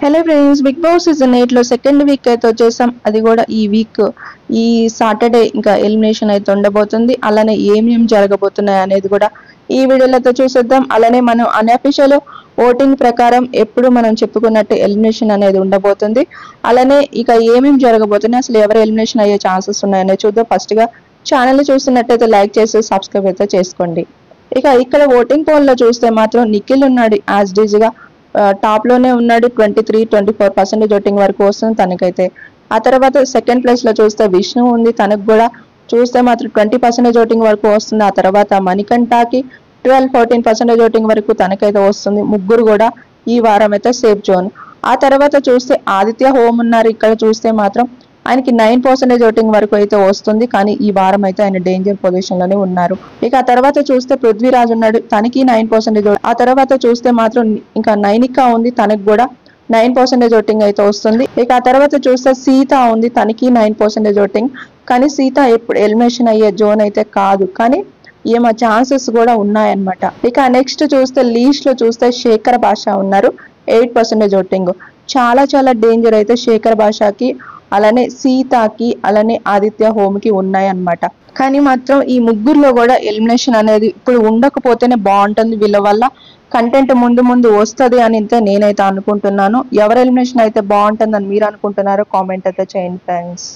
Hello friends, Bigg Boss season 8 లో second week అయితే వచ్చేసాం. అది కూడా ఈ వీక్ ఈ సాటర్డే ఇంకా ఎలిమినేషన్ అయితే ఉండబోతుంది. అలానే ఏమేం జరగబోతున్నాయి అనేది కూడా ఈ వీడియోలో అయితే చూసేద్దాం. అలానే మనం అన్అఫీషియల్ ఓటింగ్ ప్రకారం ఎప్పుడు మనం చెప్పుకున్నట్టు ఎలిమినేషన్ అనేది ఉండబోతుంది. అలానే ఇక ఏమేం జరగబోతున్నాయి, అసలు ఎవరు ఎలిమినేషన్ అయ్యే ఛాన్సెస్ ఉన్నాయనేది చూద్దాం. ఫస్ట్ గా ఛానల్ చూస్తున్నట్టయితే లైక్ చేసి సబ్స్క్రైబ్ అయితే చేసుకోండి. ఇక ఇక్కడ ఓటింగ్ పోల్ లో చూస్తే మాత్రం నిఖిల్ ఉన్నాడు యాజ్ డీజీగా. టాప్ లోనే ఉన్నాడు. 23-24% ఓటింగ్ వరకు వస్తుంది తనకైతే. ఆ తర్వాత సెకండ్ ప్లేస్ లో చూస్తే విష్ణు ఉంది, తనకు కూడా చూస్తే మాత్రం 20% ఓటింగ్ వరకు వస్తుంది. ఆ తర్వాత మణికంఠకి 12-14% ఓటింగ్ వరకు తనకైతే వస్తుంది. ముగ్గురు కూడా ఈ వారం అయితే సేఫ్ జోన్. ఆ తర్వాత చూస్తే ఆదిత్య హోమ్ ఉన్నారు. ఇక్కడ చూస్తే మాత్రం ఆయనకి 9% ఓటింగ్ వరకు అయితే వస్తుంది. కానీ ఈ వారం అయితే ఆయన డేంజర్ పొజిషన్ లోనే ఉన్నారు. ఇక ఆ తర్వాత చూస్తే పృథ్వీరాజ్ ఉన్నాడు, తనకి 9%. ఆ తర్వాత చూస్తే మాత్రం ఇంకా నైనిక ఉంది, తనకు కూడా 9% ఓటింగ్ అయితే వస్తుంది. ఇక ఆ తర్వాత చూస్తే సీత ఉంది, తనకి 9% ఓటింగ్. కానీ సీత ఎప్పుడు ఎలిమినేషన్ అయ్యే జోన్ అయితే కాదు, కానీ ఏమో ఛాన్సెస్ కూడా ఉన్నాయన్నమాట. ఇక నెక్స్ట్ చూస్తే లీస్ట్ లో చూస్తే శేఖర్ భాష ఉన్నారు, 8% ఓటింగ్. చాలా చాలా డేంజర్ అయితే శేఖర్ భాషకి, అలానే సీతకి, అలానే ఆదిత్య హోమ్ కి ఉన్నాయన్నమాట. కానీ మాత్రం ఈ ముగ్గురులో కూడా ఎలిమినేషన్ అనేది ఇప్పుడు ఉండకపోతేనే బాగుంటుంది. వీళ్ళ వల్ల కంటెంట్ ముందు ముందు వస్తుంది అని అయితే నేనైతే అనుకుంటున్నాను. ఎవరు ఎలిమినేషన్ అయితే బాగుంటుందని మీరు అనుకుంటున్నారో కామెంట్ అయితే చేయండి ఫ్రెండ్స్.